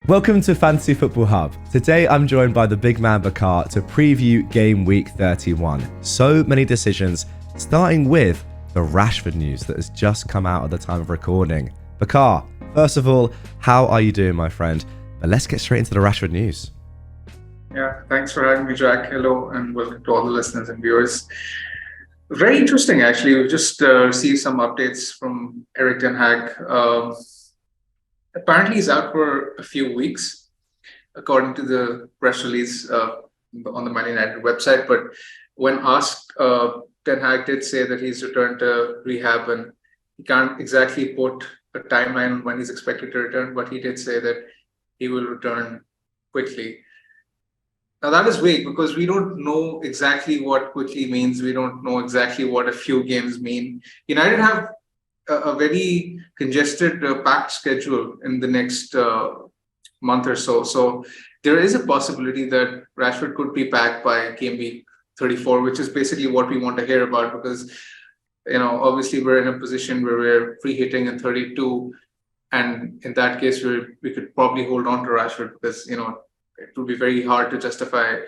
Welcome to Fantasy Football Hub. Today I'm joined by the big man Bakar to preview Game Week 31. So many decisions, starting with the Rashford news that has just come out at the time of recording. Bakar, first of all, how are you doing, my friend? But let's get straight into the Rashford news. Yeah, thanks for having me, Jack. Hello, and welcome to all the listeners and viewers. Very interesting, actually. We've just received some updates from Erik ten Hag. Apparently, he's out for a few weeks, according to the press release on the Man United website. But when asked, Ten Hag did say that he's returned to rehab, and he can't exactly put a timeline when he's expected to return, but he did say that he will return quickly. Now, that is vague because we don't know exactly what quickly means. We don't know exactly what a few games mean. United have a very congested, packed schedule in the next month or so. So there is a possibility that Rashford could be back by game week 34, which is basically what we want to hear about because, obviously we're in a position where we're free hitting in 32. And in that case, we could probably hold on to Rashford because, it would be very hard to justify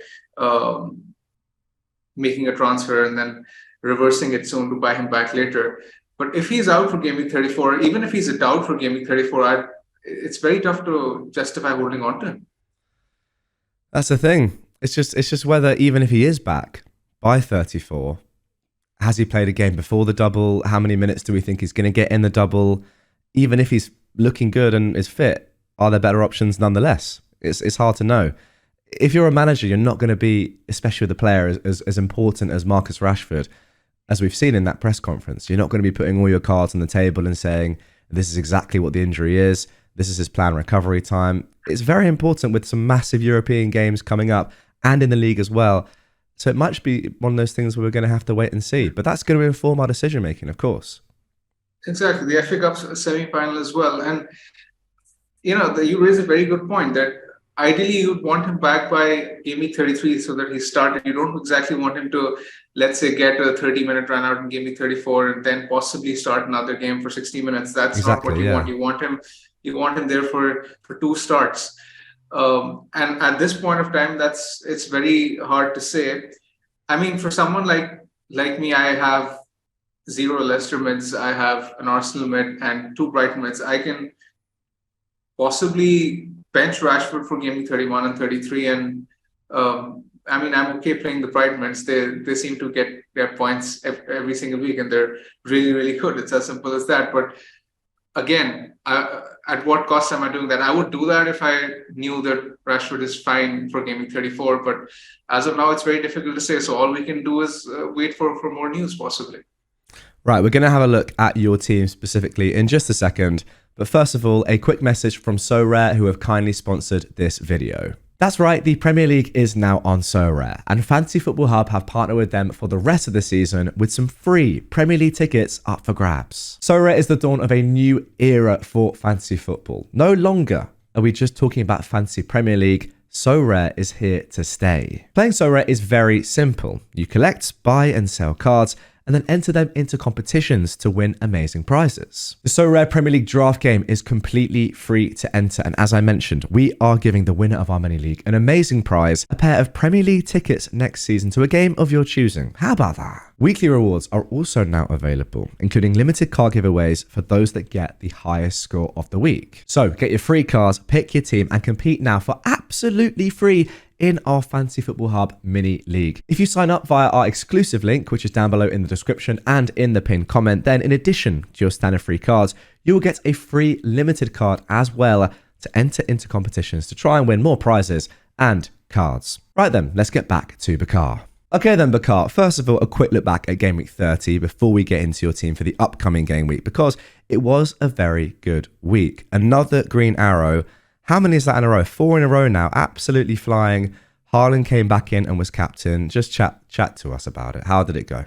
making a transfer and then reversing it soon to buy him back later. But if he's out for Game Week 34, even if he's a doubt for Game Week 34, it's very tough to justify holding on to him. That's the thing. It's just whether, even if he is back by 34, has he played a game before the double? How many minutes do we think he's going to get in the double? Even if he's looking good and is fit, are there better options nonetheless? It's hard to know. If you're a manager, you're not going to be, especially with a player as important as Marcus Rashford, as we've seen in that press conference. You're not going to be putting all your cards on the table and saying, this is exactly what the injury is. This is his planned recovery time. It's very important with some massive European games coming up and in the league as well. So it might be one of those things where we're going to have to wait and see. But that's going to inform our decision making, of course. Exactly. The FA Cup semi-final as well. And, you raise a very good point that ideally, you'd want him back by Game Week 33 so that he started. You don't exactly want him to, let's say, get a 30-minute run out in Game Week 34 and then possibly start another game for 60 minutes. That's exactly, not what you want. You want him there for two starts. And at this point of time, it's very hard to say. I mean, for someone like me, I have 0 Leicester mids, I have an Arsenal mid and 2 Brighton mids. I can possibly bench Rashford for Game Week 31 and 33, and I'm okay playing the Brighton mids. They seem to get their points every single week, and they're really, really good. It's as simple as that. But again, at what cost am I doing that? I would do that if I knew that Rashford is fine for Game Week 34, but as of now, it's very difficult to say. So all we can do is wait for more news, possibly. Right, we're going to have a look at your team specifically in just a second. But first of all, a quick message from Sorare, who have kindly sponsored this video. That's right, the Premier League is now on Sorare, and Fantasy Football Hub have partnered with them for the rest of the season with some free Premier League tickets up for grabs. Sorare is the dawn of a new era for fantasy football. No longer are we just talking about Fantasy Premier League. Sorare is here to stay. Playing Sorare is very simple. You collect, buy and sell cards, and then enter them into competitions to win amazing prizes. The Sorare Premier League draft game is completely free to enter, and as I mentioned, we are giving the winner of our mini league an amazing prize, a pair of Premier League tickets next season to a game of your choosing. How about that? Weekly rewards are also now available, including limited card giveaways for those that get the highest score of the week. So get your free cards, pick your team, and compete now for absolutely free in our Fantasy Football Hub mini league. If you sign up via our exclusive link, which is down below in the description and in the pinned comment, then in addition to your standard free cards, you will get a free limited card as well to enter into competitions to try and win more prizes and cards. Right then, let's get back to Bakar. Okay then, Bakar, first of all, a quick look back at Game Week 30 before we get into your team for the upcoming game week, because it was a very good week. Another green arrow. How many is that in a row? 4 in a row now. Absolutely flying. Haaland came back in and was captain. Just chat to us about it. How did it go?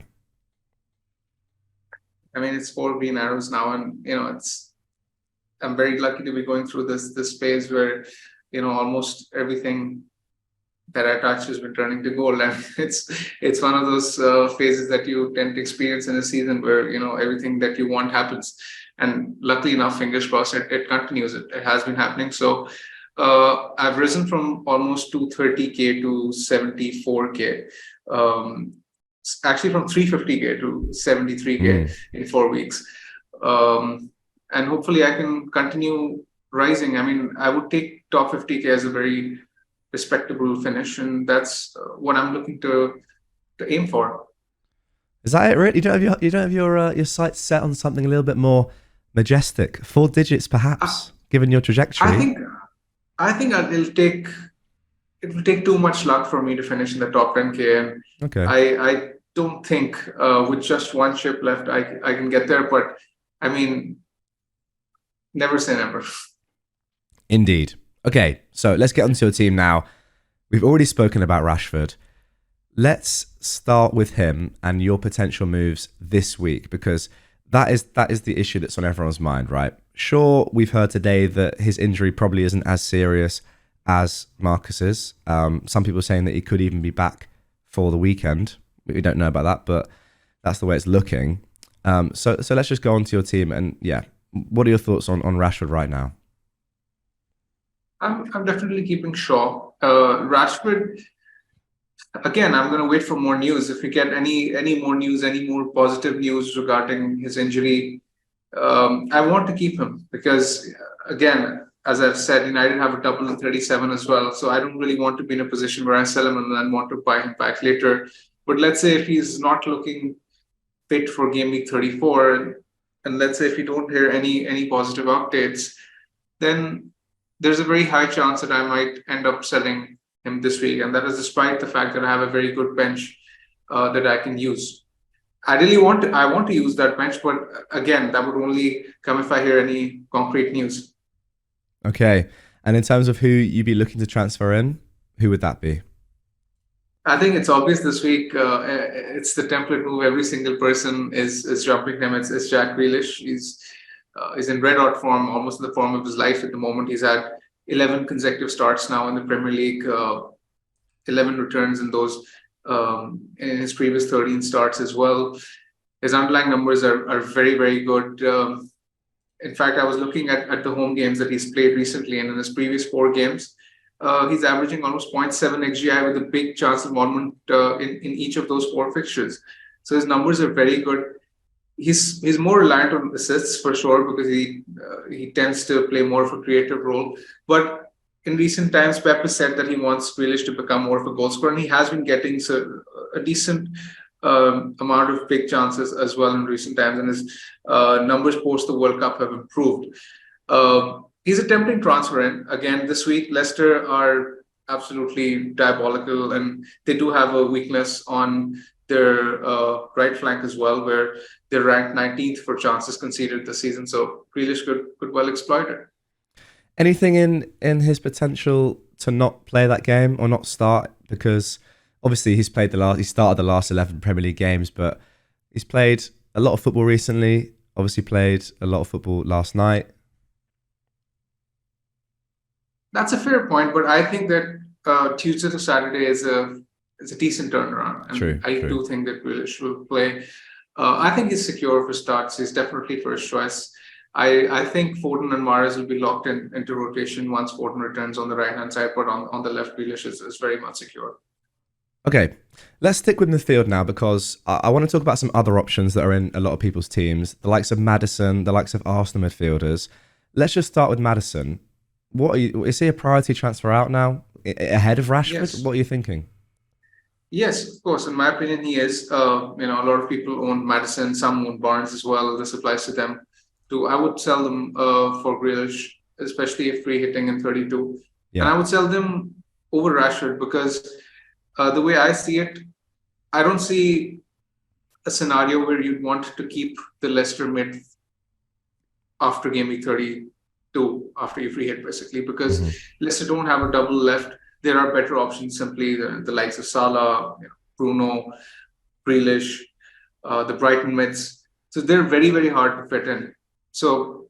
I mean, it's 4 green arrows now, and I'm very lucky to be going through this phase where almost everything that I touch has been turning to gold, and it's one of those phases that you tend to experience in a season where everything that you want happens. And luckily enough, fingers crossed, it continues. It has been happening. So I've risen from almost 230K to 74K. Actually, from 350K to 73K in 4 weeks. And hopefully I can continue rising. I mean, I would take top 50K as a very respectable finish, and that's what I'm looking to aim for. Is that it, really? You don't have your sights set on something a little bit more majestic, 4 digits perhaps, given your trajectory? I think it will take too much luck for me to finish in the top 10K, and okay. I don't think with just one chip left I can get there. But I mean, never say never. Indeed. Okay, so let's get onto your team now. We've already spoken about Rashford. Let's start with him and your potential moves this week, because that is the issue that's on everyone's mind, right? Sure, we've heard today that his injury probably isn't as serious as Marcus's. Some people are saying that he could even be back for the weekend. We don't know about that, but that's the way it's looking. So let's just go on to your team, and yeah, what are your thoughts on Rashford right now? I'm definitely keeping Shaw. Rashford, again, I'm going to wait for more news. If we get any more news, any more positive news regarding his injury, I want to keep him because, again, as I've said, United have a double in 37 as well. So I don't really want to be in a position where I sell him and then want to buy him back later. But let's say if he's not looking fit for game week 34, and let's say if we don't hear any positive updates, then there's a very high chance that I might end up selling him this week. And that is despite the fact that I have a very good bench that I can use. I want to use that bench, but again, that would only come if I hear any concrete news. Okay. And in terms of who you'd be looking to transfer in, who would that be? I think it's obvious this week. It's the template move. Every single person is jumping him. It's Jack Grealish. He's in red hot form, almost in the form of his life at the moment. He's had 11 consecutive starts now in the Premier League, 11 returns in those in his previous 13 starts as well. His underlying numbers are very, very good. In fact, I was looking at the home games that he's played recently, and in his previous 4 games, he's averaging almost 0.7 XGI with a big chance involvement in each of those 4 fixtures. So his numbers are very good. He's more reliant on assists for sure because he tends to play more of a creative role. But in recent times, Pep has said that he wants Grealish to become more of a goal scorer, and he has been getting a decent amount of big chances as well in recent times, and his numbers post the World Cup have improved. He's a tempting transfer in. Again, this week, Leicester are absolutely diabolical, and they do have a weakness on their right flank as well, where they're ranked 19th for chances conceded this season. So Grealish could well exploit it. Anything in his potential to not play that game or not start? Because obviously he started the last 11 Premier League games, but he's played a lot of football recently. Obviously played a lot of football last night. That's a fair point, but I think that Tuesday to Saturday is a decent turnaround. And True. Do think that Grealish will play. I think he's secure for starts. He's definitely first choice. I think Foden and Mahrez will be locked into rotation once Foden returns on the right-hand side, but on the left, Grealish is very much secure. Okay, let's stick with midfield now because I want to talk about some other options that are in a lot of people's teams, the likes of Maddison, the likes of Arsenal midfielders. Let's just start with Maddison. Is he a priority transfer out now ahead of Rashford? Yes. What are you thinking? Yes, of course. In my opinion, he is. A lot of people own Maddison, some own Barnes as well. This applies to them too. I would sell them for Grealish, especially if free hitting in 32. Yeah. And I would sell them over Rashford because the way I see it, I don't see a scenario where you'd want to keep the Leicester mid after game week 32, after you free hit, basically, because Leicester don't have a double left. There are better options, simply the likes of Salah, Bruno, Grealish, the Brighton mids. So they're very, very hard to fit in. So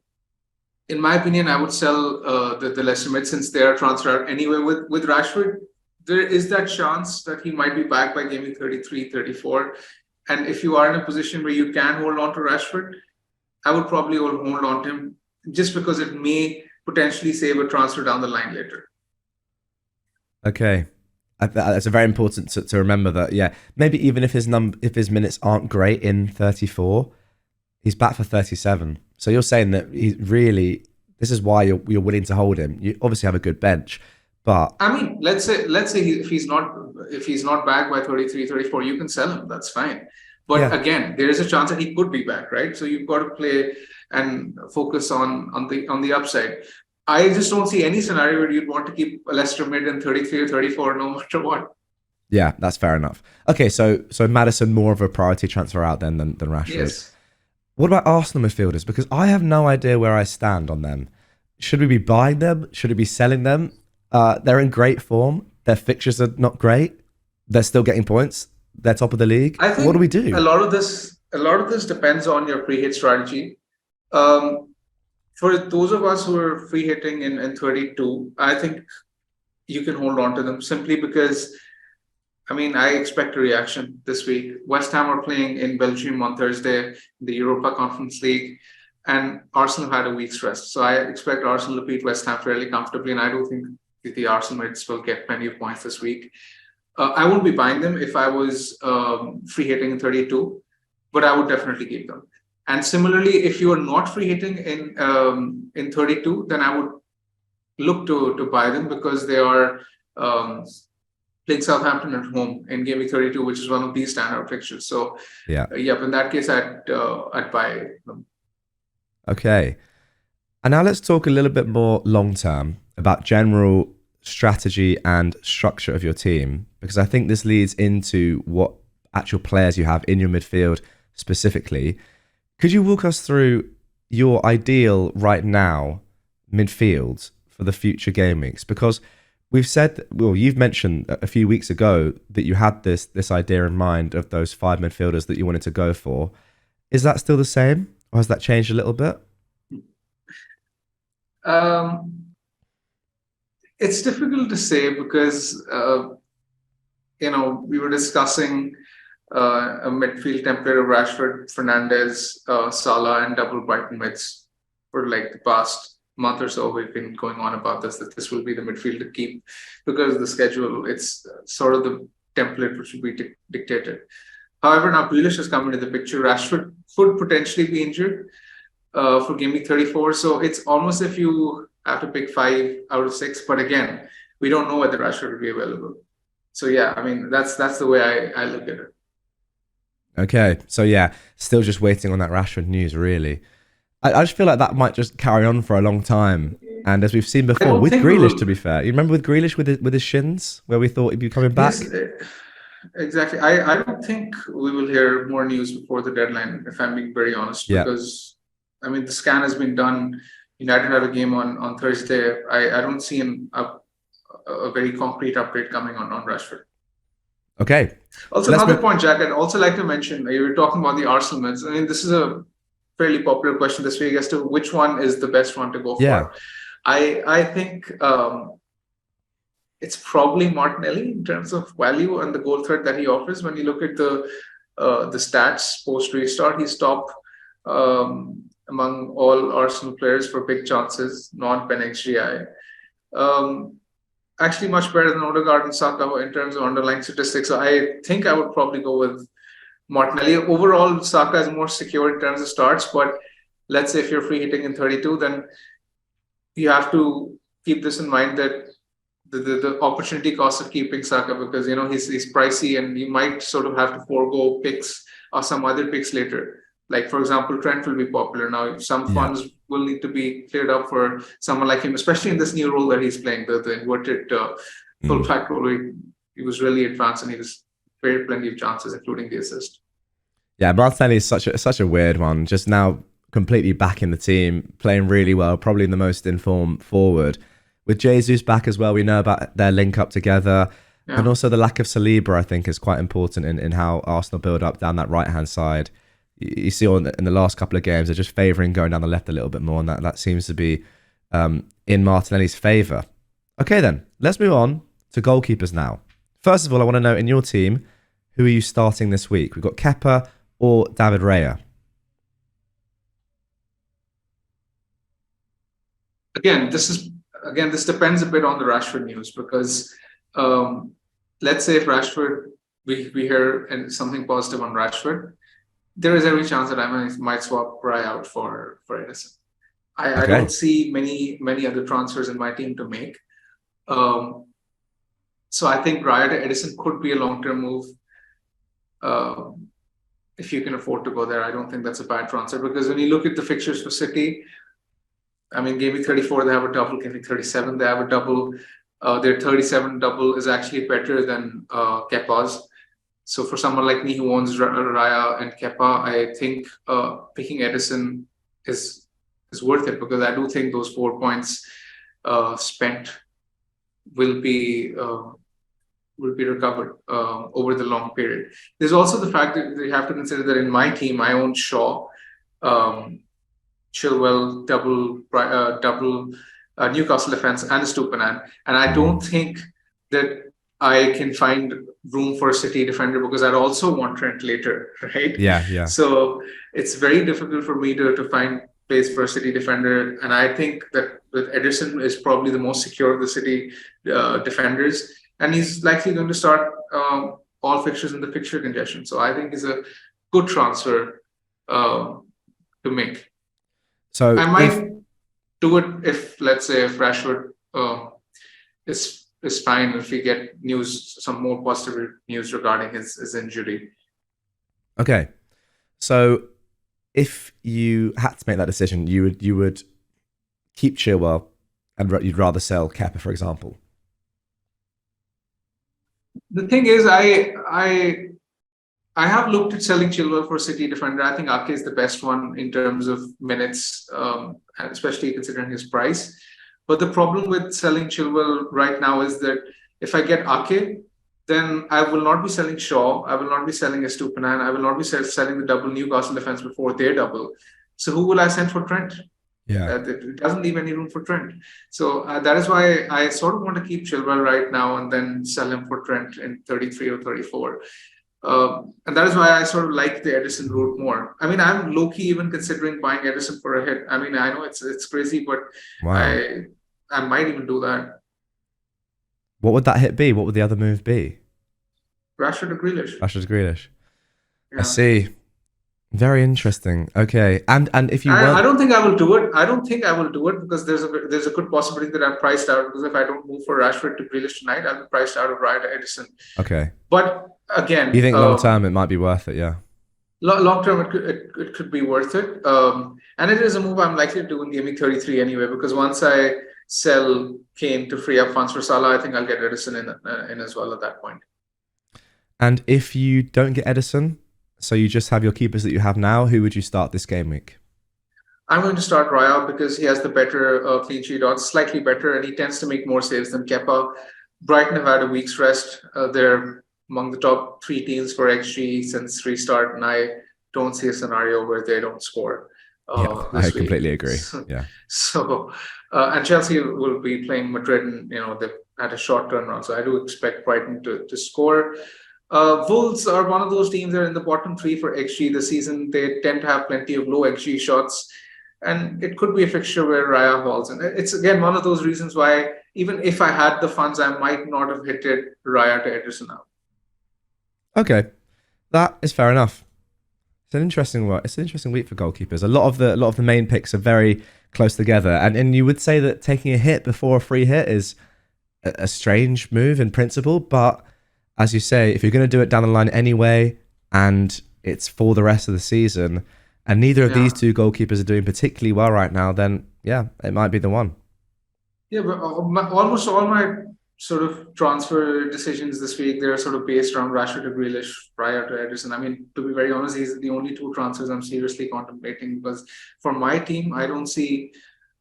in my opinion, I would sell the Leicester mids since they are transferred out anyway. With Rashford, there is that chance that he might be back by game week 33, 34. And if you are in a position where you can hold on to Rashford, I would probably hold on to him just because it may potentially save a transfer down the line later. Okay. That's a very important to remember that, yeah, maybe even if his minutes aren't great in 34, he's back for 37. So you're saying that this is why you're willing to hold him. You obviously have a good bench, but I mean, let's say if he's not back by 33, 34, you can sell him. That's fine. But again, there is a chance that he could be back, right? So you've got to play and focus on the upside. I just don't see any scenario where you'd want to keep Leicester mid in 33 or 34 no matter what. Yeah, that's fair enough. Okay, so Maddison more of a priority transfer out then than Rashford. Yes. What about Arsenal midfielders? Because I have no idea where I stand on them. Should we be buying them? Should we be selling them? They're in great form. Their fixtures are not great. They're still getting points. They're top of the league. I think what do we do? A lot of this depends on your pre-hit strategy. For those of us who are free hitting in 32, I think you can hold on to them simply because, I mean, I expect a reaction this week. West Ham are playing in Belgium on Thursday, in the Europa Conference League, and Arsenal had a week's rest. So I expect Arsenal to beat West Ham fairly comfortably, and I don't think the Arsenal mates will get plenty of points this week. I wouldn't be buying them if I was free hitting in 32, but I would definitely keep them. And similarly, if you are not free hitting in 32, then I would look to buy them because they are playing Southampton at home in Gameweek 32, which is one of these standout fixtures. So in that case, I'd buy them. Okay, and now let's talk a little bit more long term about general strategy and structure of your team, because I think this leads into what actual players you have in your midfield specifically. Could you walk us through your ideal right now midfield for the future game weeks? Because we've said, well, you've mentioned a few weeks ago that you had this idea in mind of those 5 midfielders that you wanted to go for. Is that still the same, or has that changed a little bit? It's difficult to say because, we were discussing a midfield template of Rashford, Fernandes, Salah, and double Brighton mids for like the past month or so. We've been going on about this, that this will be the midfield to keep because of the schedule. It's sort of the template which will be dictated. However, now Grealish has come into the picture. Rashford could potentially be injured for Game Week 34. So it's almost if you have to pick 5 out of 6. But again, we don't know whether Rashford will be available. So yeah, I mean, that's the way I look at it. Okay, so yeah, still just waiting on that Rashford news, really. I just feel like that might just carry on for a long time. And as we've seen before, with Grealish, to be fair, you remember with Grealish with his shins, where we thought he'd be coming back? Yes, exactly. I don't think we will hear more news before the deadline, if I'm being very honest, because, I mean, the scan has been done. United have a game on Thursday. I don't see a very concrete update coming on Rashford. Okay. Also, another point, Jack, I'd also like to mention, you were talking about the Arsenal mids. I mean, this is a fairly popular question this week as to which one is the best one to go for. I think it's probably Martinelli in terms of value and the goal threat that he offers. When you look at the stats post restart, he's top among all Arsenal players for big chances, non-pen XGI. Actually much better than Odegaard and Saka in terms of underlying statistics. So I think I would probably go with Martinelli. Overall, Saka is more secure in terms of starts, but let's say if you're free hitting in 32, then you have to keep this in mind that the opportunity cost of keeping Saka, because he's pricey and you might sort of have to forego picks or some other picks later. Like, for example, Trent will be popular now. Some funds will need to be cleared up for someone like him, especially in this new role that he's playing, the inverted full-back role. Where he was really advanced and he was created plenty of chances, including the assist. Yeah, Martinelli is such a weird one. Just now completely back in the team, playing really well, probably the most informed forward. With Jesus back as well, we know about their link up together. Yeah. And also the lack of Saliba, I think, is quite important in how Arsenal build up down that right-hand side. You see in the last couple of games, they're just favouring going down the left a little bit more, and that seems to be in Martinelli's favour. Okay then, let's move on to goalkeepers now. First of all, I want to know, in your team, who are you starting this week? We've got Kepa or David Raya. again, this depends a bit on the Rashford news because let's say if Rashford, we hear something positive on Rashford, there is every chance that I might swap Raya out for Ederson. I don't see many other transfers in my team to make. So I think Raya to Ederson could be a long-term move. If you can afford to go there, I don't think that's a bad transfer because when you look at the fixtures for City, I mean, Gameweek 34, they have a double. Gameweek 37, they have a double. Their 37 double is actually better than Kepa's. So for someone like me who owns Raya and Kepa, I think picking Ederson is worth it because I do think those 4 points spent will be recovered over the long period. There's also the fact that you have to consider that in my team, I own Shaw, Chilwell, double Newcastle defense, and Estupinan, and I don't think that I can find room for a City defender because I'd also want Trent later, right? Yeah. So it's very difficult for me to find place for a City defender, and I think that with Ederson is probably the most secure of the City defenders, and he's likely going to start all fixtures in the fixture congestion. So I think he's a good transfer to make. So I might do it if, let's say, if Rashford is fine, if we get some more positive news regarding his injury. Okay, so if you had to make that decision, you would keep Chilwell, and you'd rather sell Kepa, for example. The thing is, I have looked at selling Chilwell for City defender. I think Ake is the best one in terms of minutes, especially considering his price. But the problem with selling Chilwell right now is that if I get Ake, then I will not be selling Shaw. I will not be selling Estupinan. I will not be selling the double Newcastle defense before their double. So who will I send for Trent? Yeah, it doesn't leave any room for Trent. So that is why I sort of want to keep Chilwell right now and then sell him for Trent in 33 or 34. And that is why I sort of like the Ederson route more. I mean, I'm low-key even considering buying Ederson for a hit. I mean, I know it's crazy, but wow. I might even do that. What would that hit be? What would the other move be? Rashford to Grealish. Rashford to Grealish. Yeah. I see. Very interesting. Okay, and if you I don't think I will do it. I don't think I will do it because there's a good possibility that I'm priced out. Because if I don't move for Rashford to Grealish tonight, I'll be priced out of Raya to Ederson. Okay. But again, you think long term it might be worth it? Yeah. Long term, it could be worth it. And it is a move I'm likely to do in Gameweek 33 anyway. Because once I sell Kane to free up funds for Salah, I think I'll get Ederson in as well at that point. And if you don't get Ederson, so you just have your keepers that you have now, who would you start this game week? I'm going to start Raya because he has the better clean sheet odds, slightly better, and he tends to make more saves than Kepa. Brighton have had a week's rest. They're among the top 3 teams for XG since restart, and I don't see a scenario where they don't score. I completely agree. Yeah. So, and Chelsea will be playing Madrid, and they've had a short turnaround, so I do expect Brighton to score. Wolves are one of those teams that are in the bottom 3 for XG this season. They tend to have plenty of low XG shots, and it could be a fixture where Raya falls. And it's again one of those reasons why even if I had the funds, I might not have hit Raya to Ederson out. Okay, that is fair enough. It's an interesting week for goalkeepers. A lot of the main picks are very close together, and you would say that taking a hit before a free hit is a strange move in principle, but as you say, if you're going to do it down the line anyway, and it's for the rest of the season, and neither of these two goalkeepers are doing particularly well right now, then yeah, it might be the one. Yeah, but almost all my sort of transfer decisions this week, they're sort of based around Rashford to Grealish, Raya to Ederson. I mean, to be very honest, these are the only 2 transfers I'm seriously contemplating because for my team, I don't see.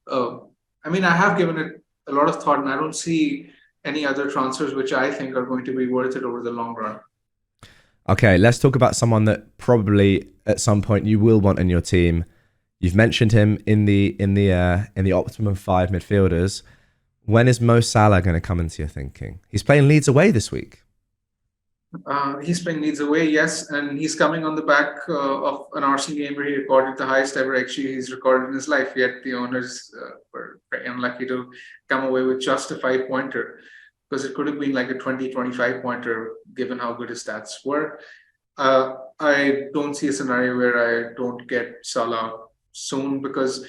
I mean, I have given it a lot of thought, and I don't see any other transfers which I think are going to be worth it over the long run. Okay, let's talk about someone that probably at some point you will want in your team. You've mentioned him in the optimum 5 midfielders. When is Mo Salah going to come into your thinking? He's playing Leeds away this week. He's playing Leeds away, yes, and he's coming on the back of an Arsenal game where he recorded the highest ever XG he's recorded in his life. Yet the owners were very unlucky to come away with just a 5-pointer, because it could have been like a 20-25-pointer given how good his stats were. I don't see a scenario where I don't get Salah soon, because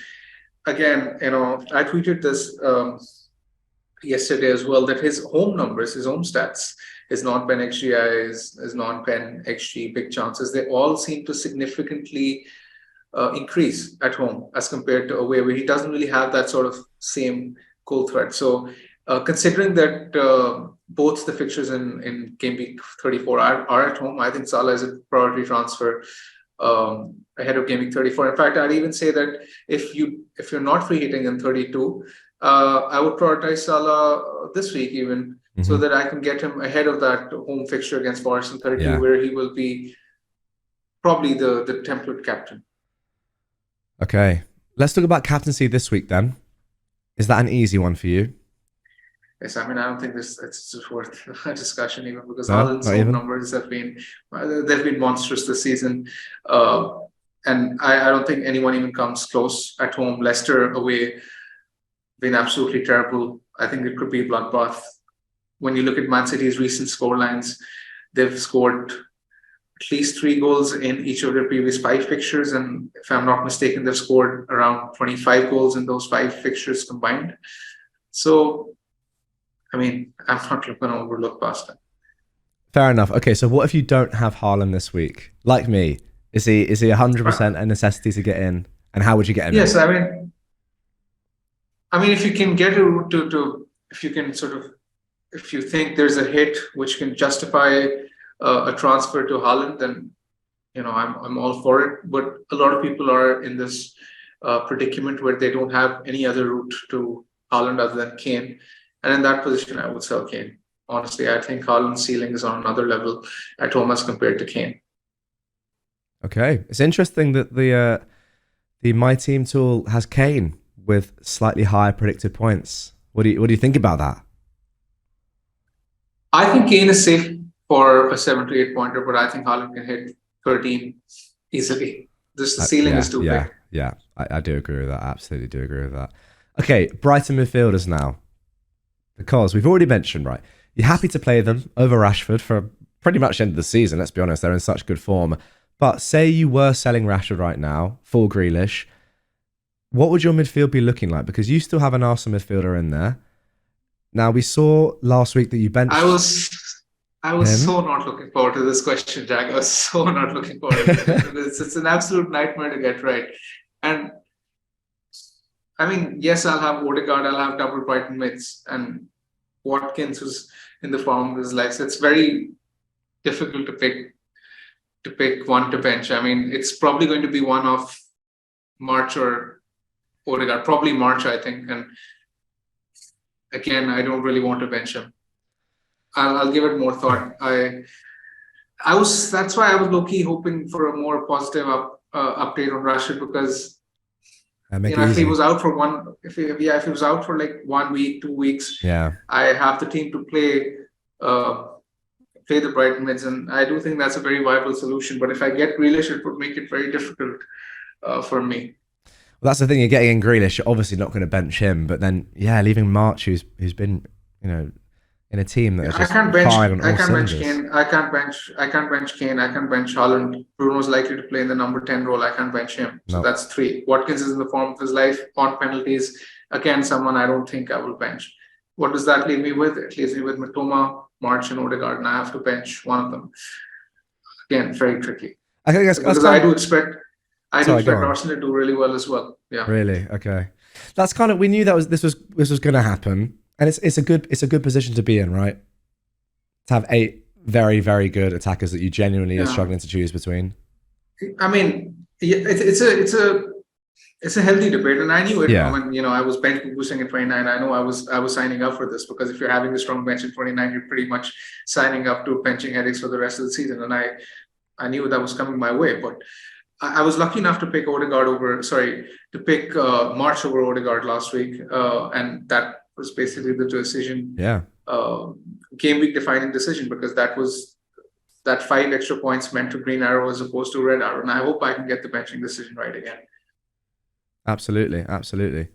again, I tweeted this yesterday as well, that his home numbers, his home stats, his non-pen XGI, his non-pen XG, big chances, they all seem to significantly increase at home as compared to away, where he doesn't really have that sort of same goal threat. So considering that both the fixtures in game week 34 are at home, I think Salah is a priority transfer ahead of game week 34. In fact, I'd even say that if you're not free hitting in 32, I would prioritize Salah this week even, so that I can get him ahead of that home fixture against Forest in 32, where he will be probably the template captain. Okay, let's talk about captaincy this week then. Is that an easy one for you? Yes, I mean, I don't think it's worth a discussion even, because Haaland's home numbers have been they've been monstrous this season, and I don't think anyone even comes close at home. Leicester away been absolutely terrible. I think it could be a bloodbath. When you look at Man City's recent scorelines, they've scored at least 3 goals in each of their previous 5 fixtures, and if I'm not mistaken, they've scored around 25 goals in those 5 fixtures combined. So, I mean, I'm not going to overlook past that. Fair enough. Okay, so what if you don't have Haaland this week? Like me, is he 100% a necessity to get in? And how would you get him in? Yes, I mean, if you can get a route to if you can sort of, if you think there's a hit which can justify a transfer to Haaland, then I'm all for it. But a lot of people are in this predicament where they don't have any other route to Haaland other than Kane, and in that position, I would sell Kane. Honestly, I think Haaland's ceiling is on another level at home as compared to Kane. Okay, it's interesting that the My Team tool has Kane with slightly higher predicted points. What do you think about that? I think Kane is safe for a 7 to 8 pointer, but I think Haaland can hit 13 easily. The ceiling is too big. Yeah, I do agree with that. Absolutely do agree with that. Okay, Brighton midfielders now. Because we've already mentioned, right, you're happy to play them over Rashford for pretty much the end of the season. Let's be honest, they're in such good form. But say you were selling Rashford right now for Grealish, what would your midfield be looking like? Because you still have an Arsenal midfielder in there. Now, we saw last week that you benched. I was so not looking forward to this question, Jack. I was so not looking forward to it. It's an absolute nightmare to get right. And I mean, yes, I'll have Odegaard, I'll have double Brighton mids, and Watkins was in the form of his life. So it's very difficult to pick one to bench. I mean, it's probably going to be one of March or Odegaard, probably March, I think. And again, I don't really want to bench him. I'll give it more thought. That's why I was low-key hoping for a more positive update on Rashford, because if he was out for if he was out for like 1 week, 2 weeks, I have the team to play the Brighton mids, and I do think that's a very viable solution. But if I get Grealish, it would make it very difficult for me. Well, that's the thing. You're getting in Grealish. You're obviously not going to bench him, but then leaving March, who's been in a team that is just firing on all cylinders. I can't bench Kane. I can't bench Haaland. Bruno's likely to play in the number 10 role. I can't bench him. So that's 3. Watkins is in the form of his life on penalties. Again, someone I don't think I will bench. What does that leave me with? It leaves me with Mitoma, March, and Odegaard, and I have to bench one of them. Again, very tricky. I do expect Arsenal to do really well as well. Yeah. Really? Okay. That's kind of, we knew that this was going to happen. And it's a good position to be in, right? To have 8 very, very good attackers that you genuinely are struggling to choose between. I mean, it's a healthy debate, and I knew it when I was bench boosting in 29. I know I was signing up for this, because if you're having a strong bench in 29, you're pretty much signing up to benching headaches for the rest of the season. And I knew that was coming my way, but I was lucky enough to pick March over Odegaard last week, and that was basically the decision. Game week defining decision, because that was that 5 extra points meant to green arrow as opposed to red arrow. And I hope I can get the benching decision right again. Absolutely, absolutely.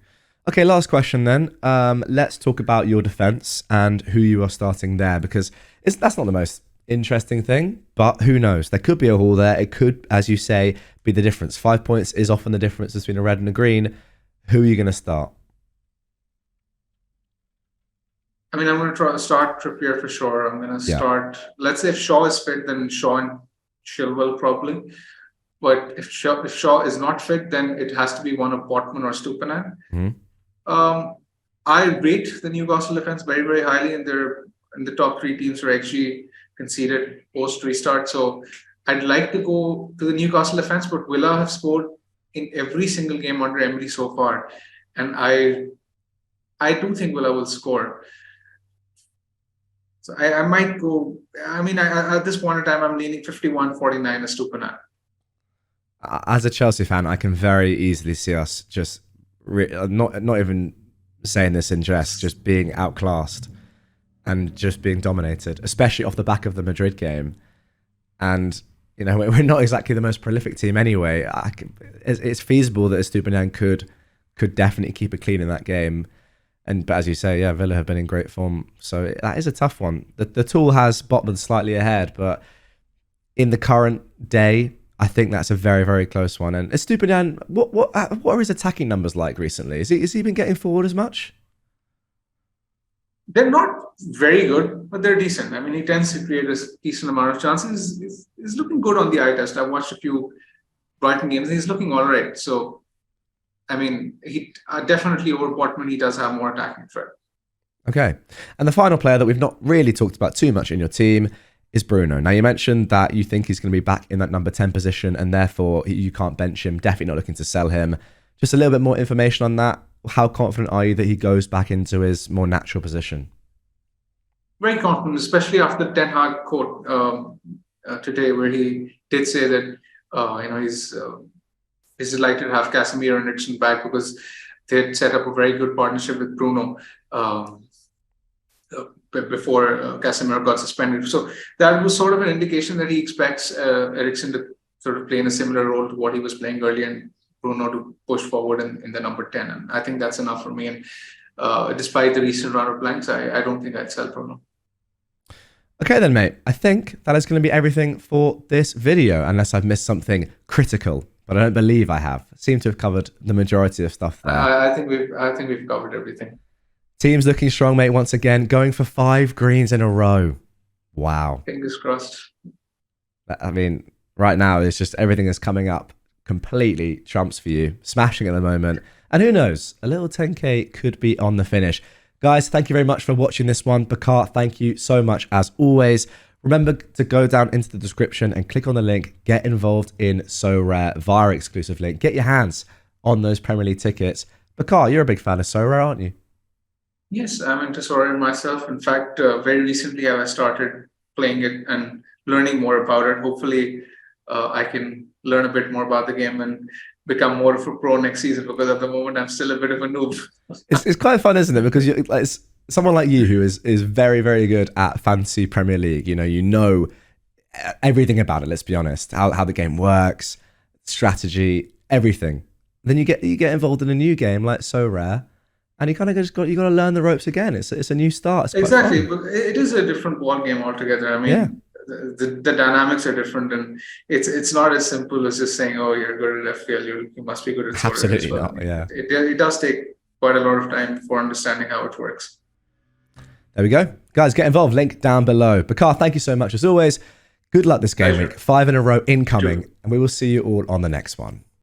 Okay, last question then. Let's talk about your defense and who you are starting there, because that's not the most interesting thing, but who knows? There could be a haul there. It could, as you say, be the difference. 5 points is often the difference between a red and a green. Who are you going to start? I mean, I'm going to start Trippier for sure. I'm going to start, let's say if Shaw is fit, then Shaw and Chilwell probably. But if Shaw is not fit, then it has to be one of Botman or Estupinan. I rate the Newcastle defense very, very highly, and they're in the top 3 teams for XG conceded post restart. So I'd like to go to the Newcastle defense, but Villa have scored in every single game under Emery so far, and I do think Villa will score. So I might go. I mean, at this point in time, I'm leaning 51-49 Estupinan. As a Chelsea fan, I can very easily see us just not even saying this in jest, just being outclassed and just being dominated, especially off the back of the Madrid game. And you know, we're not exactly the most prolific team anyway. It's feasible that Estupinan could definitely keep it clean in that game. But as you say, yeah, Villa have been in great form, so that is a tough one. The tool has Botman slightly ahead, but in the current day, I think that's a very, very close one. And Estupinan, what are his attacking numbers like recently? Is he been getting forward as much? They're not very good, but they're decent. I mean, he tends to create a decent amount of chances. He's looking good on the eye test. I've watched a few Brighton games, and he's looking all right. So, I mean, he definitely over Botman, he does have more attacking threat. Okay. And the final player that we've not really talked about too much in your team is Bruno. Now, you mentioned that you think he's going to be back in that number 10 position, and therefore you can't bench him. Definitely not looking to sell him. Just a little bit more information on that. How confident are you that he goes back into his more natural position? Very confident, especially after the Ten Hag quote today, where he did say that he's delighted to have Casemiro and Ederson back because they had set up a very good partnership with Bruno before Casemiro got suspended. So that was sort of an indication that he expects Ederson to sort of play in a similar role to what he was playing earlier, and Bruno to push forward in the number 10. And I think that's enough for me. And despite the recent run of blanks, I don't think I'd sell Bruno. Okay then, mate. I think that is going to be everything for this video, unless I've missed something critical, but I don't believe I have. Seem to have covered the majority of stuff there. I think we've covered everything. Team's looking strong, mate, once again, going for 5 greens in a row. Wow. Fingers crossed. I mean, right now, it's just everything is coming up completely trumps for you. Smashing at the moment. And who knows, a little 10k could be on the finish. Guys, thank you very much for watching this one. Bakar, thank you so much as always. Remember to go down into the description and click on the link. Get involved in Sorare via exclusive link. Get your hands on those Premier League tickets. Bakar, you're a big fan of Sorare, aren't you? Yes, I'm into Sorare myself. In fact, very recently I started playing it and learning more about it. Hopefully, I can learn a bit more about the game and become more of a pro next season, because at the moment I'm still a bit of a noob. It's quite fun, isn't it? Because it's someone like you who is very, very good at fantasy Premier League. You know everything about it. Let's be honest, how the game works, strategy, everything. Then you get involved in a new game like Sorare, and you kind of got to learn the ropes again. It's a new start. Exactly, but it is a different ball game altogether. I mean. Yeah. The dynamics are different, and it's not as simple as just saying, oh, you're good at FPL, you must be good at Sorare. Absolutely not, yeah. It does take quite a lot of time for understanding how it works. There we go. Guys, get involved. Link down below. Bakar, thank you so much as always. Good luck this game week. 5 in a row incoming, and we will see you all on the next one.